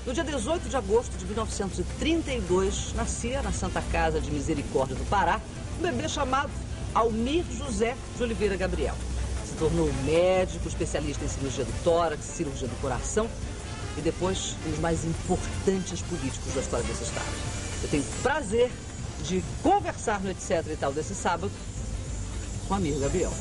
No dia 18 de agosto de 1932, nascia na Santa Casa de Misericórdia do Pará um bebê chamado Almir José de Oliveira Gabriel. Se tornou médico, especialista em cirurgia do tórax, cirurgia do coração e depois um dos mais importantes políticos da história desse estado. Eu tenho o prazer de conversar no Etc e Tal desse sábado com Almir Gabriel.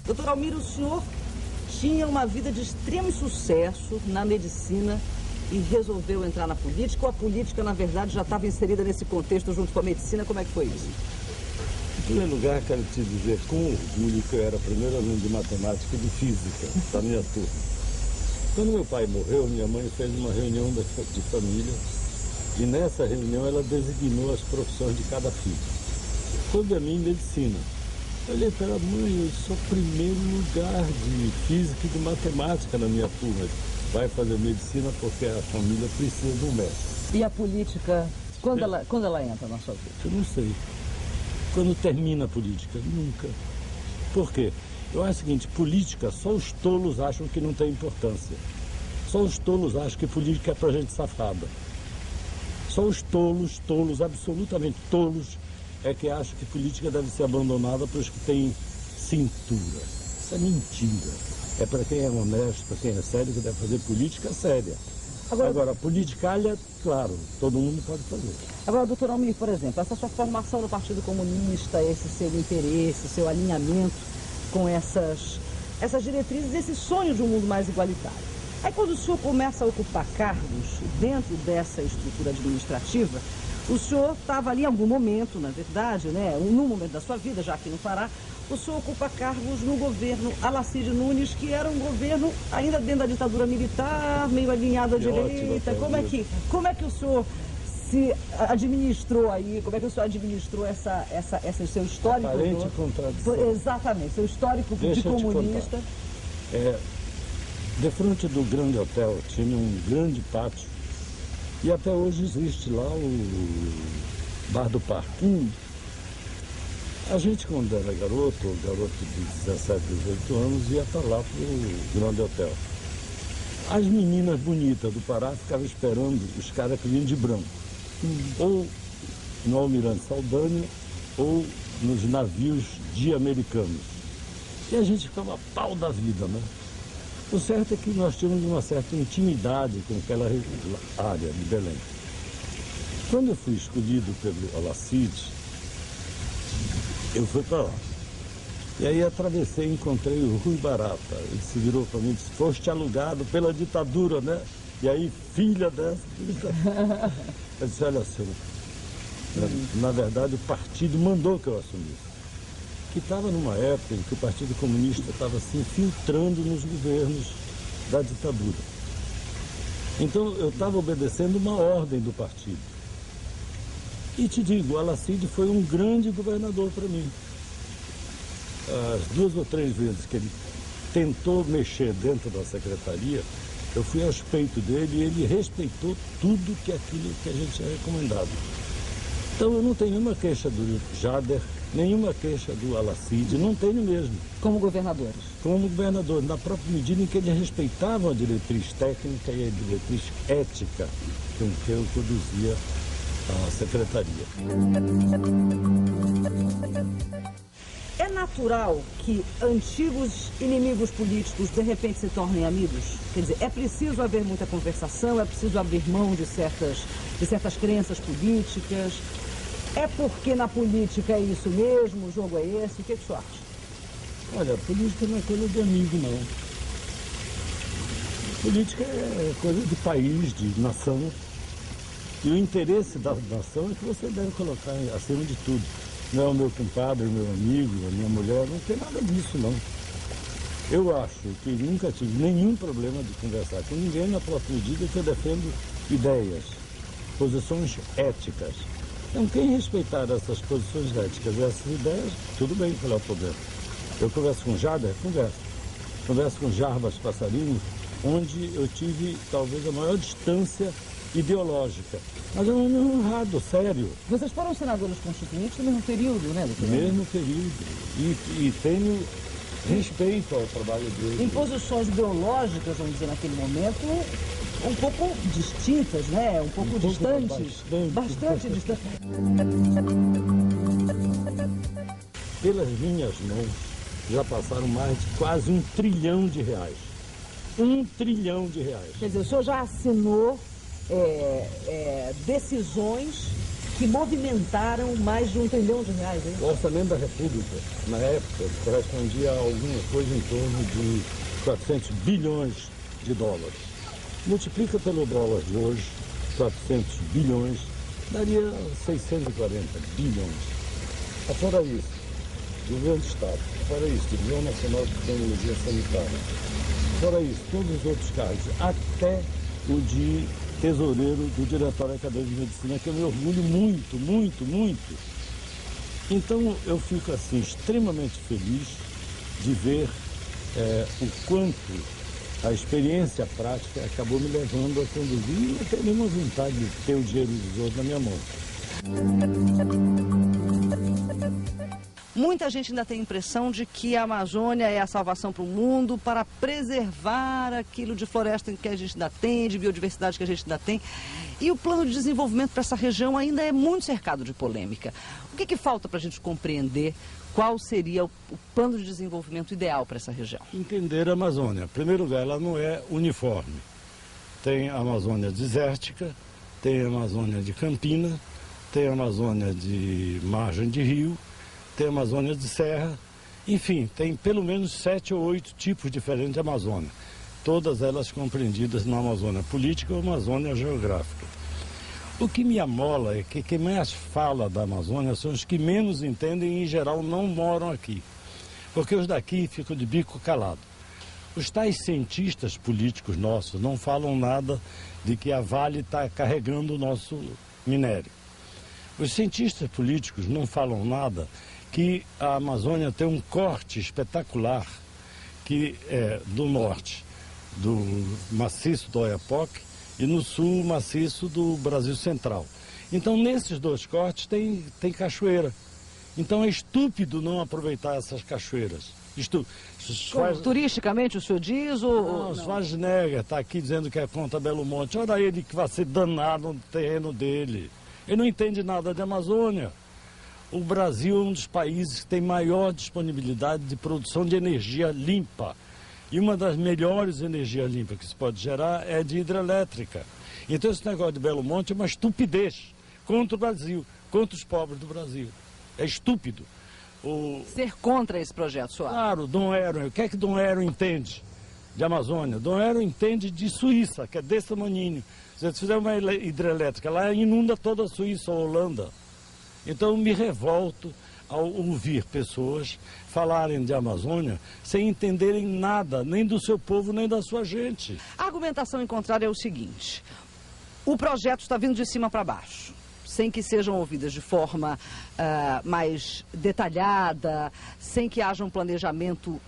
Doutor Almir, o senhor tinha uma vida de extremo sucesso na medicina e resolveu entrar na política, ou a política, na verdade, já estava inserida nesse contexto junto com a medicina? Como é que foi isso? Em primeiro lugar, quero te dizer com orgulho que eu era primeiro aluno de matemática e de física da minha turma. Quando meu pai morreu, minha mãe fez uma reunião de família e nessa reunião ela designou as profissões de cada filho. Sobre a mim, medicina. Eu olhei para ela: mãe, eu sou primeiro lugar de física e de matemática na minha turma. Vai fazer medicina porque a família precisa de um mestre. E a política, quando ela entra na sua vida? Eu não sei. Quando termina a política? Nunca. Por quê? Eu acho o seguinte: política, só os tolos acham que não tem importância. Só os tolos acham que política é pra gente safada. Só os tolos, absolutamente tolos, é que acham que política deve ser abandonada para os que têm cintura. Isso é mentira. É para quem é honesto, para quem é sério, que deve fazer política séria. Agora, politicalha, claro, todo mundo pode fazer. Agora, doutor Almir, por exemplo, essa sua formação no Partido Comunista, esse seu interesse, seu alinhamento com essas diretrizes, esse sonho de um mundo mais igualitário. Aí, quando o senhor começa a ocupar cargos dentro dessa estrutura administrativa, o senhor estava ali em algum momento, na verdade, né, num momento da sua vida, já aqui no Pará, o senhor ocupa cargos no governo Alacide Nunes, que era um governo ainda dentro da ditadura militar, meio alinhado à direita. Como é que o senhor se administrou aí, como é que o senhor administrou esse seu histórico? Aparente contradição. Exatamente, seu histórico de comunista. De frente do Grande Hotel tinha um grande pátio e até hoje existe lá o Bar do Parque. A gente, quando era garoto de 17, 18 anos, ia para lá para o Grande Hotel. As meninas bonitas do Pará ficavam esperando os caras que vinham de branco. Ou no Almirante Saldanha, ou nos navios de americanos. E a gente ficava pau da vida, né? O certo é que nós tínhamos uma certa intimidade com aquela área de Belém. Quando eu fui escolhido pelo Alacide, eu fui para lá. E aí atravessei e encontrei o Rui Barata. Ele se virou para mim e disse: foste alugado pela ditadura, né? E aí, filha dessa... Eu disse: olha, senhor, na verdade o partido mandou que eu assumisse. Que estava numa época em que o Partido Comunista estava se infiltrando nos governos da ditadura. Então eu estava obedecendo uma ordem do partido. E te digo, o Alacide foi um grande governador para mim. As 2 ou 3 vezes que ele tentou mexer dentro da secretaria, eu fui aos peitos dele e ele respeitou tudo aquilo que a gente tinha recomendado. Então eu não tenho nenhuma queixa do Jader, nenhuma queixa do Alacide, não tenho mesmo. Como governadores? Como governadores, na própria medida em que eles respeitavam a diretriz técnica e a diretriz ética com que eu conduzia a secretaria. É natural que antigos inimigos políticos de repente se tornem amigos? Quer dizer, é preciso haver muita conversação, é preciso abrir mão de certas crenças políticas? É porque na política é isso mesmo, o jogo é esse? O que você acha? Olha, política não é coisa de amigo, não. Política é coisa de país, de nação. E o interesse da nação é que você deve colocar acima de tudo. Não é o meu compadre, o meu amigo, a minha mulher, não tem nada disso, não. Eu acho que nunca tive nenhum problema de conversar com ninguém na própria medida que eu defendo ideias, posições éticas. Então, quem respeitar essas posições éticas, essas ideias, tudo bem, qual é o problema? Eu converso com Jader? Converso. Converso com Jarbas Passarinho, onde eu tive talvez a maior distância ideológica. Mas é um homem honrado, sério. Vocês foram senadores constituintes no mesmo período, né, doutor? Mesmo período. E tenho respeito ao trabalho dele. Em posições ideológicas, vamos dizer, naquele momento, um pouco distintas, né? Um pouco distantes. Bastante distantes. Pelas minhas mãos, já passaram mais de quase R$1 trilhão. R$1 trilhão. Quer dizer, o senhor já assinou decisões que movimentaram mais de R$1 trilhão, hein? O orçamento da República, na época, correspondia a alguma coisa em torno de 400 bilhões de dólares. Multiplica pelo dólar de hoje, 400 bilhões, daria 640 bilhões. Fora isso, governo do Estado, fora isso, Divisão Nacional de Tecnologia Sanitária, fora isso, todos os outros cargos, até o de tesoureiro do Diretório Acadêmico de Medicina, que eu me orgulho muito, muito, muito. Então eu fico assim extremamente feliz de ver o quanto a experiência prática acabou me levando a conduzir e não tenho nenhuma vontade de ter o dinheiro dos outros na minha mão. Muita gente ainda tem a impressão de que a Amazônia é a salvação para o mundo, para preservar aquilo de floresta que a gente ainda tem, de biodiversidade que a gente ainda tem. E o plano de desenvolvimento para essa região ainda é muito cercado de polêmica. O que falta para a gente compreender qual seria o plano de desenvolvimento ideal para essa região? Entender a Amazônia. Em primeiro lugar, ela não é uniforme. Tem a Amazônia desértica, tem a Amazônia de campina, tem a Amazônia de margem de rio, tem a Amazônia de serra, enfim, tem pelo menos 7 ou 8 tipos diferentes de Amazônia. Todas elas compreendidas na Amazônia política ou Amazônia geográfica. O que me amola é que quem mais fala da Amazônia são os que menos entendem e, em geral, não moram aqui. Porque os daqui ficam de bico calado. Os tais cientistas políticos nossos não falam nada de que a Vale está carregando o nosso minério. Os cientistas políticos não falam nada que a Amazônia tem um corte espetacular que é do norte, do maciço do Oiapoque, e no sul, o maciço do Brasil Central. Então, nesses dois cortes tem cachoeira. Então, é estúpido não aproveitar essas cachoeiras. Turisticamente, o senhor diz? Não, o Schwarzenegger está aqui dizendo que é contra Belo Monte. Olha ele que vai ser danado no terreno dele. Ele não entende nada de Amazônia. O Brasil é um dos países que tem maior disponibilidade de produção de energia limpa. E uma das melhores energias limpas que se pode gerar é de hidrelétrica. Então esse negócio de Belo Monte é uma estupidez contra o Brasil, contra os pobres do Brasil. É estúpido. Ser contra esse projeto, senhor? Claro, Dom Hero. O que é que Dom Hero entende de Amazônia? Dom Hero entende de Suíça, que é desse tamanho. Se você fizer uma hidrelétrica, lá inunda toda a Suíça ou a Holanda. Então eu me revolto ao ouvir pessoas falarem de Amazônia sem entenderem nada, nem do seu povo, nem da sua gente. A argumentação encontrada é o seguinte: o projeto está vindo de cima para baixo, sem que sejam ouvidas de forma mais detalhada, sem que haja um planejamento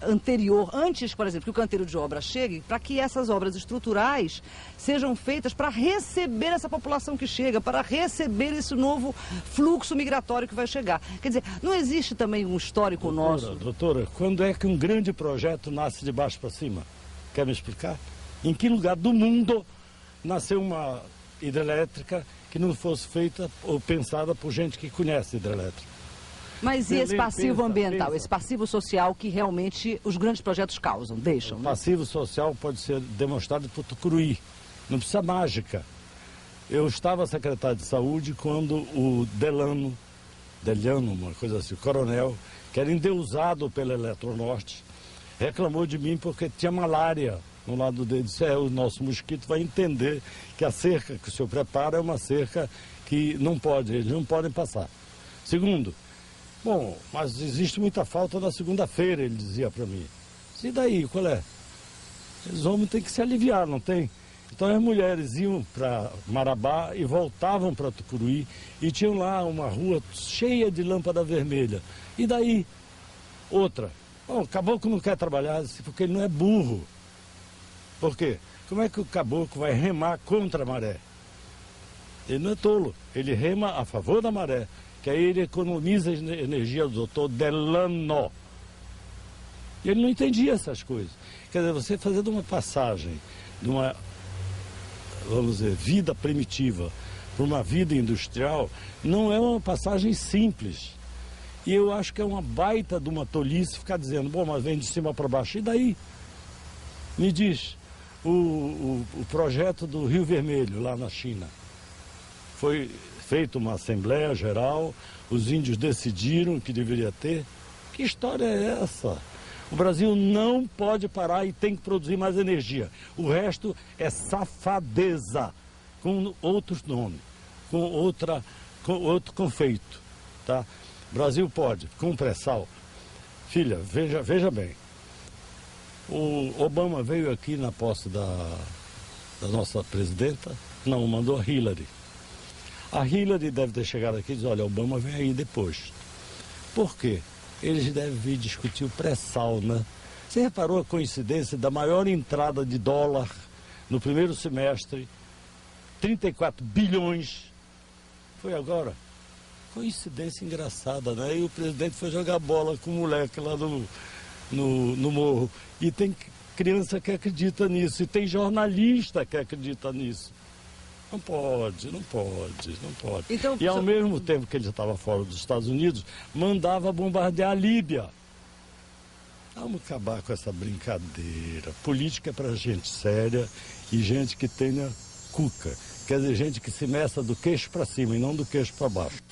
anterior, antes, por exemplo, que o canteiro de obra chegue, para que essas obras estruturais sejam feitas para receber essa população que chega, para receber esse novo fluxo migratório que vai chegar. Quer dizer, não existe também um histórico nosso? Doutora, quando é que um grande projeto nasce de baixo para cima? Quer me explicar? Em que lugar do mundo nasceu uma hidrelétrica que não fosse feita ou pensada por gente que conhece hidrelétrica? Mas e esse passivo ambiental, esse passivo social que realmente os grandes projetos causam, deixam? O passivo social pode ser demonstrado por Tucuruí, não precisa mágica. Eu estava secretário de saúde quando o Delano, uma coisa assim, o coronel, que era endeusado pela Eletronorte, reclamou de mim porque tinha malária no lado dele. Disse, o nosso mosquito vai entender que a cerca que o senhor prepara é uma cerca que não pode, eles não podem passar. Segundo, bom, mas existe muita falta na segunda-feira, ele dizia para mim. E daí, qual é? Os homens têm que se aliviar, não tem? Então as mulheres iam para Marabá e voltavam para Tucuruí e tinham lá uma rua cheia de lâmpada vermelha. E daí, outra. Bom, o caboclo não quer trabalhar porque ele não é burro. Por quê? Como é que o caboclo vai remar contra a maré? Ele não é tolo, ele rema a favor da maré, que aí ele economiza a energia do doutor Delano. E ele não entendia essas coisas. Quer dizer, você fazendo uma passagem de uma, vamos dizer, vida primitiva para uma vida industrial, não é uma passagem simples. E eu acho que é uma baita de uma tolice ficar dizendo, bom, mas vem de cima para baixo. E daí? Me diz, o projeto do Rio Vermelho, lá na China, foi feita uma Assembleia Geral, os índios decidiram que deveria ter. Que história é essa? O Brasil não pode parar e tem que produzir mais energia. O resto é safadeza, com outros nomes, com outro confeito, tá? O Brasil pode, com pré-sal. Filha, veja bem. O Obama veio aqui na posse da nossa presidenta, não, mandou a Hillary. A Hillary deve ter chegado aqui e dizer, olha, Obama vem aí depois. Por quê? Eles devem vir discutir o pré-sal, né? Você reparou a coincidência da maior entrada de dólar no primeiro semestre, 34 bilhões, foi agora? Coincidência engraçada, né? E o presidente foi jogar bola com o moleque lá no morro. E tem criança que acredita nisso, e tem jornalista que acredita nisso. Não pode. Então, e ao mesmo tempo que ele estava fora dos Estados Unidos, mandava bombardear a Líbia. Vamos acabar com essa brincadeira. Política é para gente séria e gente que tenha cuca. Quer dizer, gente que se meça do queixo para cima e não do queixo para baixo.